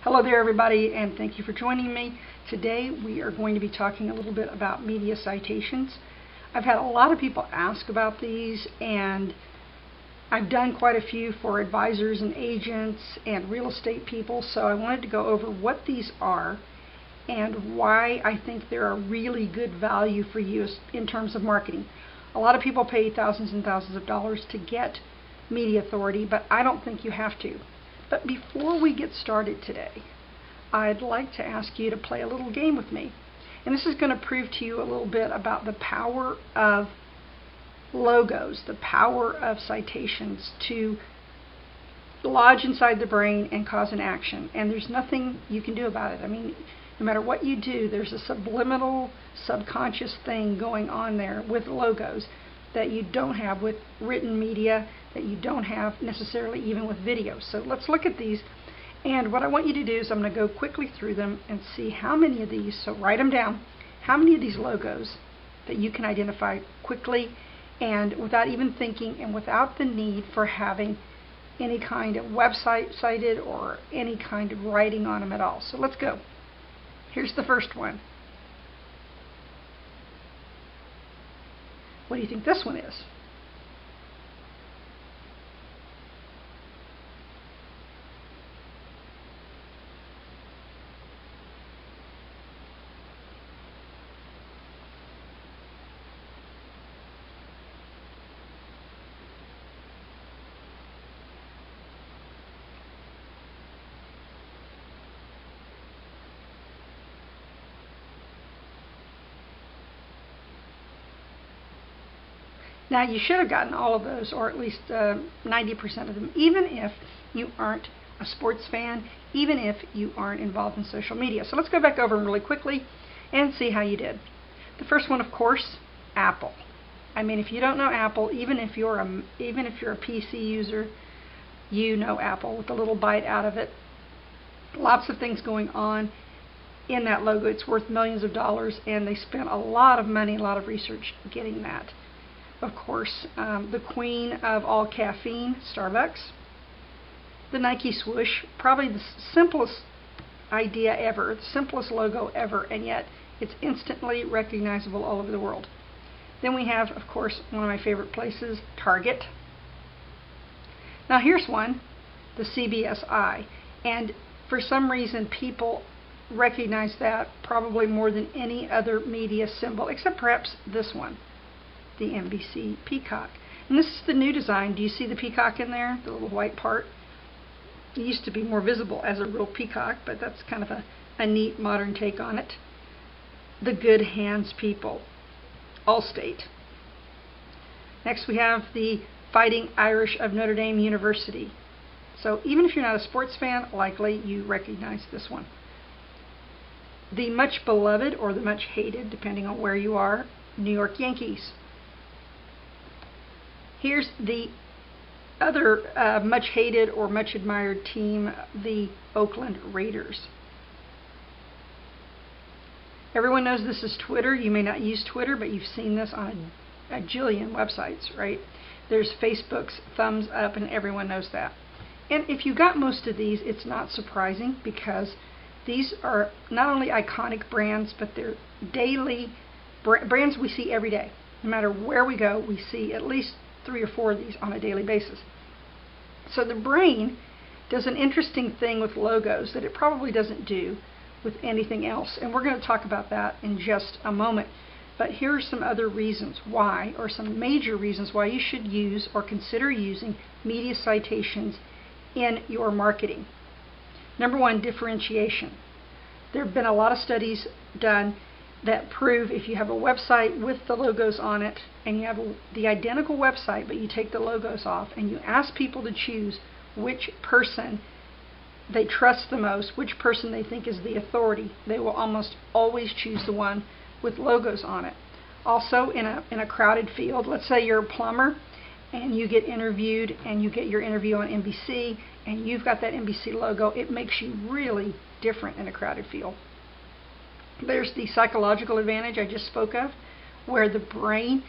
Hello there everybody, and thank you for joining me. Today we are going to be talking a little bit about media citations. I've had a lot of people ask about these, and I've done quite a few for advisors and agents and real estate people, so I wanted to go over what these are and why I think they're a really good value for you in terms of marketing. A lot of people pay thousands and thousands of dollars to get media authority, but I don't think you have to. But before we get started today, I'd like to ask you to play a little game with me. And this is going to prove to you a little bit about the power of logos, the power of citations to lodge inside the brain and cause an action. And there's nothing you can do about it. I mean, no matter what you do, there's a subliminal, subconscious thing going on there with logos that you don't have with written media, that you don't have necessarily even with video. So let's look at these, and what I want you to do is I'm going to go quickly through them and see how many of these, so write them down, how many of these logos that you can identify quickly and without even thinking and without the need for having any kind of website cited or any kind of writing on them at all. So let's go. Here's the first one. What do you think this one is? Now, you should have gotten all of those, or at least 90% of them, even if you aren't a sports fan, even if you aren't involved in social media. So let's go back over them really quickly and see how you did. The first one, of course, Apple. I mean, if you don't know Apple, even if you're a PC user, you know Apple with a little bite out of it. Lots of things going on in that logo. It's worth millions of dollars, and they spent a lot of money, a lot of research getting that. Of course, the queen of all caffeine, Starbucks. The Nike swoosh, probably the simplest idea ever, the simplest logo ever, and yet it's instantly recognizable all over the world. Then we have, of course, one of my favorite places, Target. Now here's one, the CBS eye, and for some reason people recognize that probably more than any other media symbol, except perhaps this one, the NBC peacock. And this is the new design. Do you see the peacock in there, the little white part? It used to be more visible as a real peacock, but that's kind of a neat modern take on it. The Good Hands people, Allstate. Next we have the Fighting Irish of Notre Dame University. So even if you're not a sports fan, likely you recognize this one. The much beloved or the much hated, depending on where you are, New York Yankees. Here's the other much hated or much admired team, the Oakland Raiders. Everyone knows this is Twitter. You may not use Twitter, but you've seen this on a jillion websites, right? There's Facebook's thumbs up, and everyone knows that. And if you got most of these, it's not surprising, because these are not only iconic brands, but they're daily brands we see every day. No matter where we go, we see at least 3 or 4 of these on a daily basis. So the brain does an interesting thing with logos that it probably doesn't do with anything else, and we're going to talk about that in just a moment. But here are some other reasons why, or some major reasons why you should use or consider using media citations in your marketing. Number one, differentiation. There have been a lot of studies done that prove if you have a website with the logos on it, and you have the identical website but you take the logos off and you ask people to choose which person they trust the most, which person they think is the authority, they will almost always choose the one with logos on it. Also, in a crowded field, let's say you're a plumber and you get interviewed and you get your interview on NBC and you've got that NBC logo, it makes you really different in a crowded field. There's the psychological advantage I just spoke of, where the brain,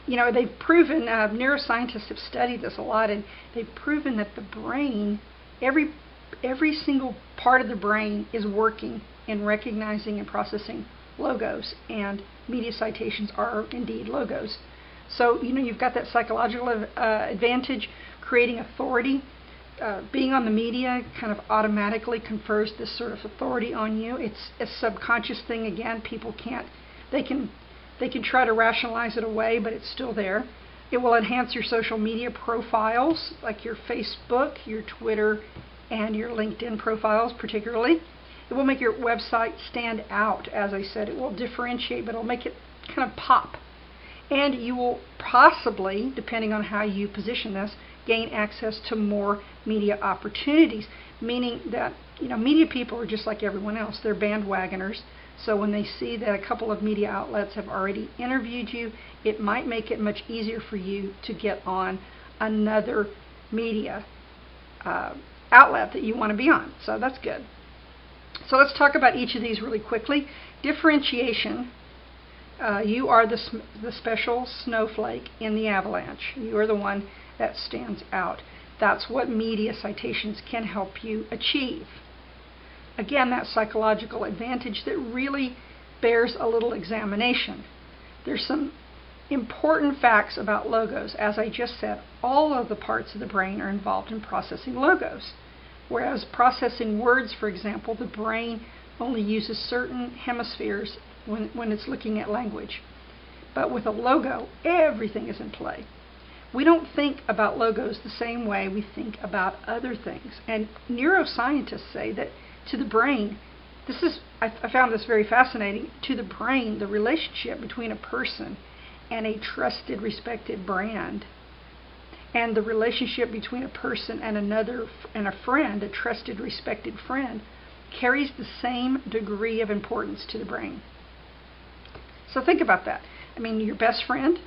they've proven, neuroscientists have studied this a lot, and they've proven that the brain, every every single part of the brain is working in recognizing and processing logos, and media citations are indeed logos. So, you've got that psychological advantage, creating authority. Being on the media kind of automatically confers this sort of authority on you. It's a subconscious thing. Again, people can't, they can try to rationalize it away, but it's still there. It will enhance your social media profiles, like your Facebook, your Twitter, and your LinkedIn profiles particularly. It will make your website stand out. As I said, it will differentiate, but it'll make it kind of pop. And you will possibly, depending on how you position this, gain access to more media opportunities, meaning that media people are just like everyone else. They're bandwagoners. So when they see that a couple of media outlets have already interviewed you, it might make it much easier for you to get on another media outlet that you want to be on. So that's good. So let's talk about each of these really quickly. Differentiation. You are the special snowflake in the avalanche. You are the one that stands out. That's what media citations can help you achieve. Again, that psychological advantage that really bears a little examination. There's some important facts about logos. As I just said, all of the parts of the brain are involved in processing logos. Whereas processing words, for example, the brain only uses certain hemispheres when it's looking at language. But with a logo, everything is in play. We don't think about logos the same way we think about other things. And neuroscientists say that to the brain, I found this very fascinating, to the brain, the relationship between a person and a trusted, respected brand, and the relationship between a person and a friend, a trusted, respected friend, carries the same degree of importance to the brain. So think about that. Your best friend,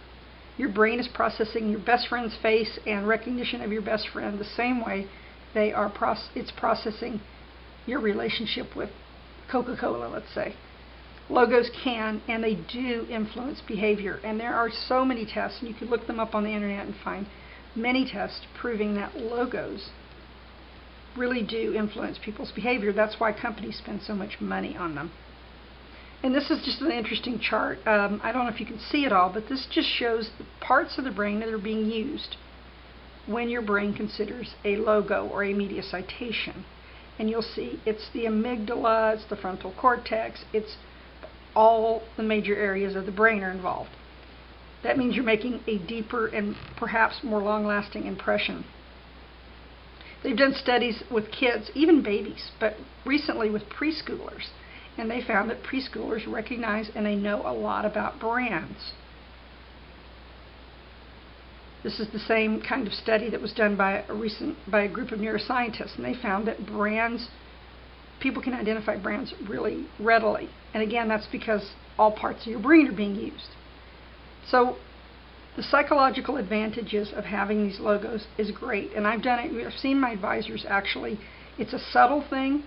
your brain is processing your best friend's face and recognition of your best friend the same way it's processing your relationship with Coca-Cola, let's say. Logos can, and they do, influence behavior. And there are so many tests, and you can look them up on the internet and find many tests proving that logos really do influence people's behavior. That's why companies spend so much money on them. And this is just an interesting chart. I don't know if you can see it all, but this just shows the parts of the brain that are being used when your brain considers a logo or a media citation. And you'll see it's the amygdala, it's the frontal cortex, it's all the major areas of the brain are involved. That means you're making a deeper and perhaps more long-lasting impression. They've done studies with kids, even babies, but recently with preschoolers. And they found that preschoolers recognize and they know a lot about brands. This is the same kind of study that was done by a group of neuroscientists, and they found that people can identify brands really readily. And again, that's because all parts of your brain are being used. So the psychological advantages of having these logos is great, and I've done it. I've seen my advisors actually. It's a subtle thing.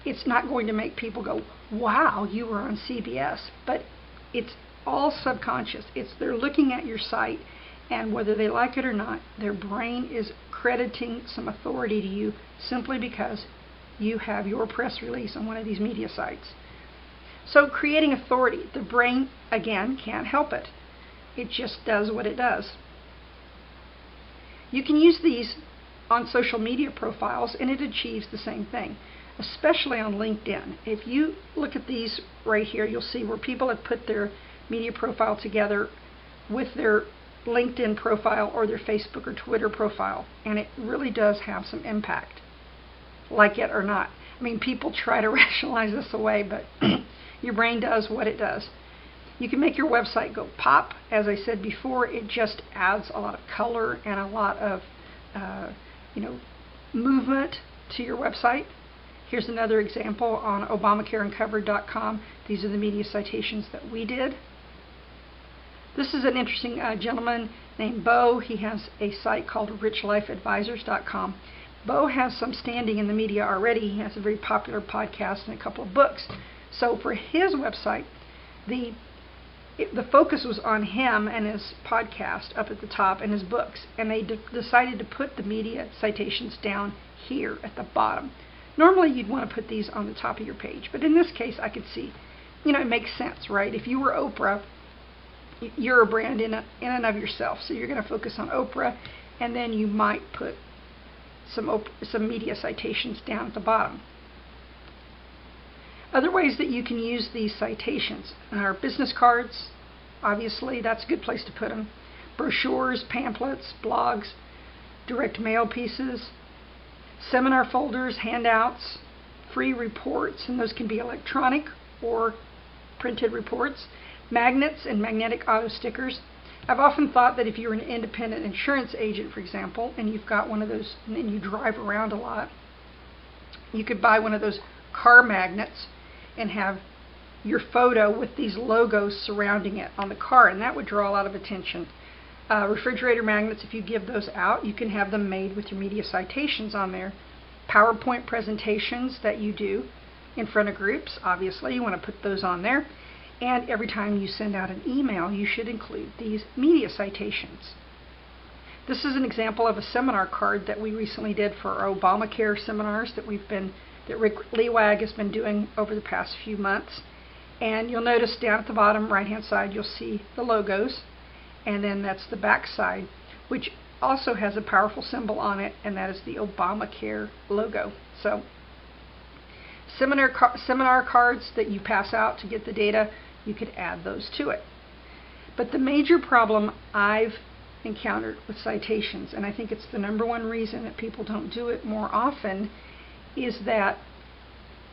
It's not going to make people go, wow, you were on CBS, but it's all subconscious. They're looking at your site, and whether they like it or not, their brain is crediting some authority to you simply because you have your press release on one of these media sites. So creating authority, the brain, again, can't help it. It just does what it does. You can use these on social media profiles, and it achieves the same thing, especially on LinkedIn. If you look at these right here, you'll see where people have put their media profile together with their LinkedIn profile or their Facebook or Twitter profile, and it really does have some impact, like it or not. People try to rationalize this away, but your brain does what it does. You can make your website go pop. As I said before, it just adds a lot of color and a lot of movement to your website. Here's another example on ObamacareUncovered.com. These are the media citations that we did. This is an interesting gentleman named Bo. He has a site called richlifeadvisors.com. Bo has some standing in the media already. He has a very popular podcast and a couple of books. So for his website, the focus was on him and his podcast up at the top and his books. And they decided to put the media citations down here at the bottom. Normally you'd want to put these on the top of your page, but in this case I could see, it makes sense, right? If you were Oprah, you're a brand in and of yourself, so you're going to focus on Oprah, and then you might put some media citations down at the bottom. Other ways that you can use these citations are business cards. Obviously, that's a good place to put them. Brochures, pamphlets, blogs, direct mail pieces, seminar folders, handouts, free reports, and those can be electronic or printed reports, magnets and magnetic auto stickers. I've often thought that if you're an independent insurance agent, for example, and you've got one of those and you drive around a lot, you could buy one of those car magnets and have your photo with these logos surrounding it on the car, and that would draw a lot of attention. Refrigerator magnets, if you give those out, you can have them made with your media citations on there. PowerPoint presentations that you do in front of groups, obviously, you want to put those on there. And every time you send out an email, you should include these media citations. This is an example of a seminar card that we recently did for our Obamacare seminars that Rick Lewag has been doing over the past few months. And you'll notice down at the bottom right-hand side, you'll see the logos, and then that's the back side, which also has a powerful symbol on it, and that is the Obamacare logo. So seminar cards that you pass out to get the data, you could add those to it. But the major problem I've encountered with citations, and I think it's the #1 reason that people don't do it more often, is that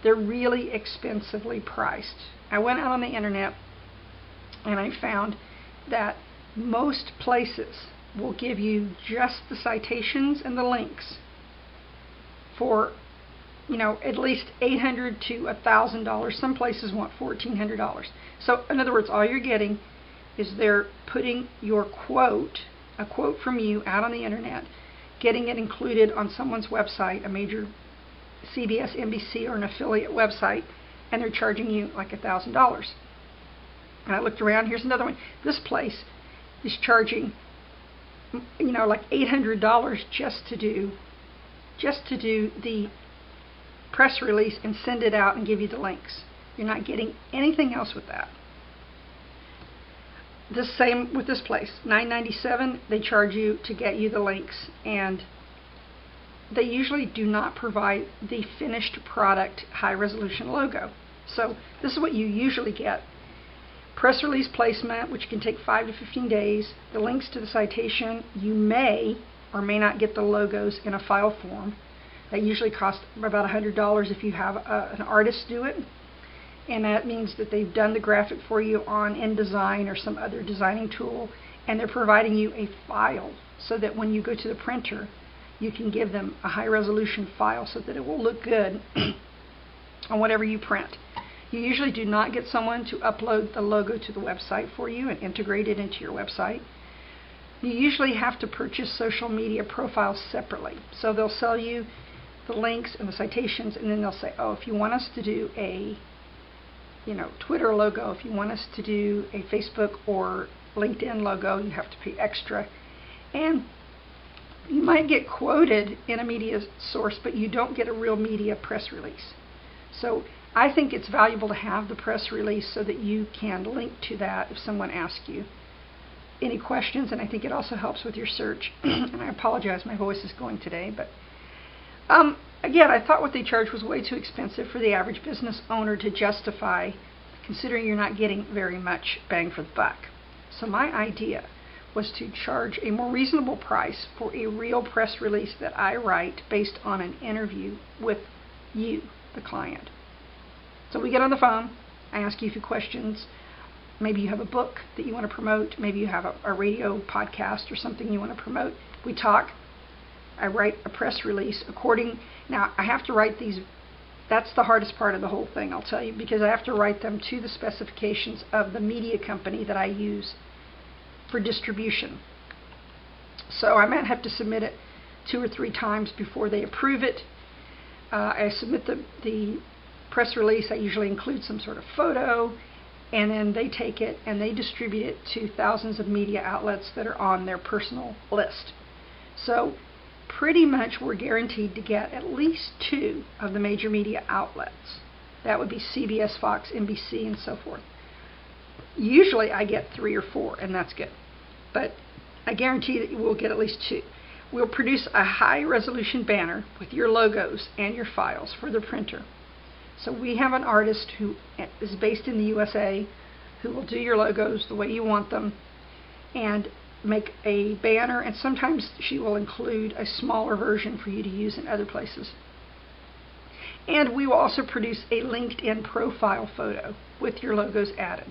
they're really expensively priced. I went out on the internet and I found that most places will give you just the citations and the links for at least $800 to $1,000. Some places want $1,400. So in other words, all you're getting is they're putting your quote, a quote from you, out on the internet, getting it included on someone's website, a major CBS, NBC, or an affiliate website, and they're charging you like $1,000. And I looked around. Here's another one. This place is charging, like $800 just to do the press release and send it out and give you the links. You're not getting anything else with that. The same with this place. $9.97, they charge you to get you the links, and they usually do not provide the finished product high resolution logo. So this is what you usually get. Press release placement, which can take 5 to 15 days. The links to the citation, you may or may not get the logos in a file form. That usually costs about $100 if you have an artist do it. And that means that they've done the graphic for you on InDesign or some other designing tool, and they're providing you a file so that when you go to the printer, you can give them a high resolution file so that it will look good on whatever you print. You usually do not get someone to upload the logo to the website for you and integrate it into your website. You usually have to purchase social media profiles separately. So they'll sell you the links and the citations, and then they'll say, oh, if you want us to do a Twitter logo, if you want us to do a Facebook or LinkedIn logo, you have to pay extra. And you might get quoted in a media source, but you don't get a real media press release. So I think it's valuable to have the press release so that you can link to that if someone asks you any questions, and I think it also helps with your search. And I apologize, my voice is going today, but again, I thought what they charged was way too expensive for the average business owner to justify, considering you're not getting very much bang for the buck. So my idea was to charge a more reasonable price for a real press release that I write based on an interview with you, the client. So we get on the phone, I ask you a few questions. Maybe you have a book that you want to promote, maybe you have a radio podcast or something you want to promote. We talk. I write a press release according. Now, I have to write these. That's the hardest part of the whole thing, I'll tell you, because I have to write them to the specifications of the media company that I use for distribution. So I might have to submit it 2 or 3 times before they approve it. I submit the press release. I usually include some sort of photo, and then they take it and they distribute it to thousands of media outlets that are on their personal list. So pretty much we're guaranteed to get at least 2 of the major media outlets. That would be CBS, Fox, NBC, and so forth. Usually I get 3 or 4, and that's good. But I guarantee that you will get at least 2. We'll produce a high-resolution banner with your logos and your files for the printer. So we have an artist who is based in the USA who will do your logos the way you want them and make a banner, and sometimes she will include a smaller version for you to use in other places. And we will also produce a LinkedIn profile photo with your logos added.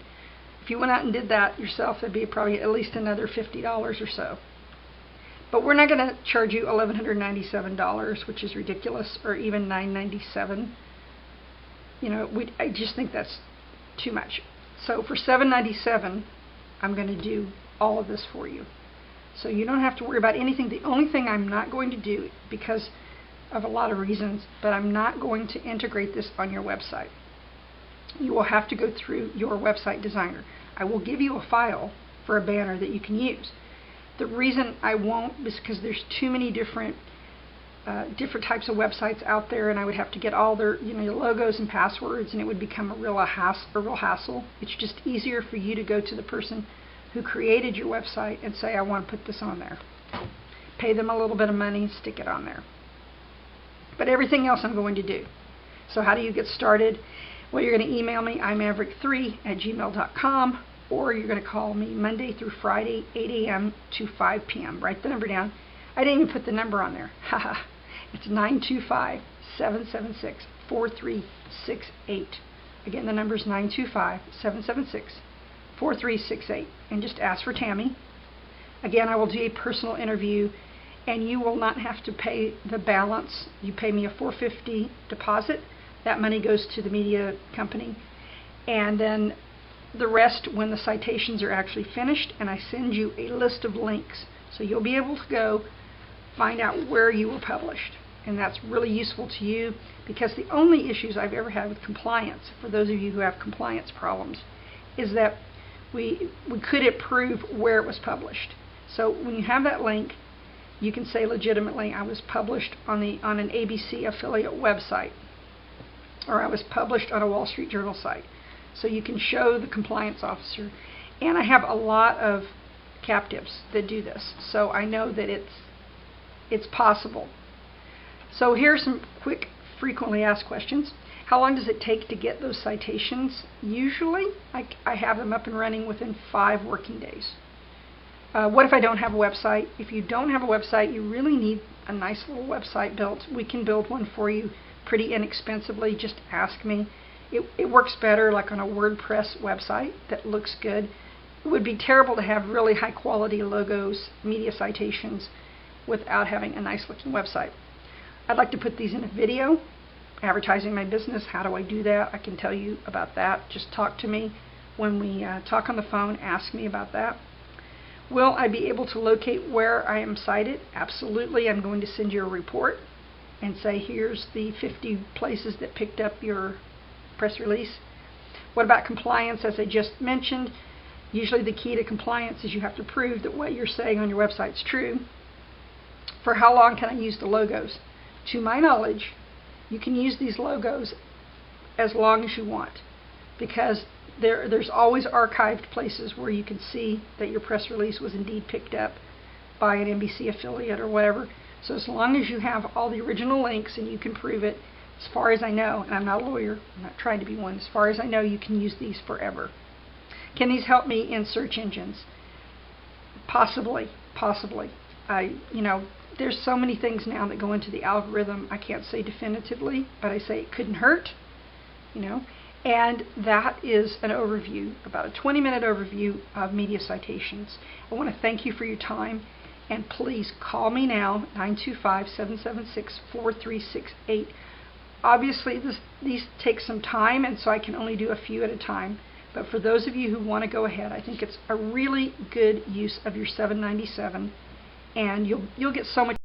If you went out and did that yourself, it'd be probably at least another $50 or so. But we're not going to charge you $1,197, which is ridiculous, or even $997. You know, I just think that's too much. So for $797, I'm going to do all of this for you. So you don't have to worry about anything. The only thing I'm not going to do, because of a lot of reasons, but I'm not going to integrate this on your website. You will have to go through your website designer. I will give you a file for a banner that you can use. The reason I won't is because there's too many different types of websites out there, and I would have to get all their logos and passwords, and it would become a real hassle. It's just easier for you to go to the person who created your website and say, I want to put this on there. Pay them a little bit of money, stick it on there. But everything else I'm going to do. So how do you get started? Well, you're going to email me, imaverick3@gmail.com, or you're going to call me Monday through Friday, 8 a.m. to 5 p.m. Write the number down. I didn't even put the number on there. Haha. It's 925-776-4368. Again, the number is 925-776-4368. And just ask for Tammy. Again, I will do a personal interview, and you will not have to pay the balance. You pay me a $450 deposit. That money goes to the media company. And then the rest when the citations are actually finished, and I send you a list of links. So you'll be able to go find out where you were published. And that's really useful to you, because the only issues I've ever had with compliance, for those of you who have compliance problems, is that we couldn't prove where it was published. So when you have that link, you can say legitimately, I was published on an ABC affiliate website, or I was published on a Wall Street Journal site. So you can show the compliance officer. And I have a lot of captives that do this, so I know that it's possible. So here's some quick frequently asked questions. How long does it take to get those citations? Usually I have them up and running within 5 working days. What if I don't have a website? If you don't have a website, you really need a nice little website built. We can build one for you pretty inexpensively. Just ask me. It works better like on a WordPress website that looks good. It would be terrible to have really high quality logos, media citations, without having a nice looking website. I'd like to put these in a video, advertising my business. How do I do that? I can tell you about that. Just talk to me when we talk on the phone. Ask me about that. Will I be able to locate where I am cited? Absolutely. I'm going to send you a report and say, here's the 50 places that picked up your press release. What about compliance? As I just mentioned, usually the key to compliance is you have to prove that what you're saying on your website is true. For how long can I use the logos? To my knowledge, you can use these logos as long as you want, because there's always archived places where you can see that your press release was indeed picked up by an NBC affiliate or whatever. So as long as you have all the original links and you can prove it, as far as I know, and I'm not a lawyer, I'm not trying to be one, as far as I know, you can use these forever. Can these help me in search engines? Possibly. There's so many things now that go into the algorithm. I can't say definitively, but I say it couldn't hurt, And that is an overview, about a 20-minute overview of media citations. I want to thank you for your time, and please call me now, 925-776-4368. Obviously, these take some time, and so I can only do a few at a time. But for those of you who want to go ahead, I think it's a really good use of your $797, and you'll get so much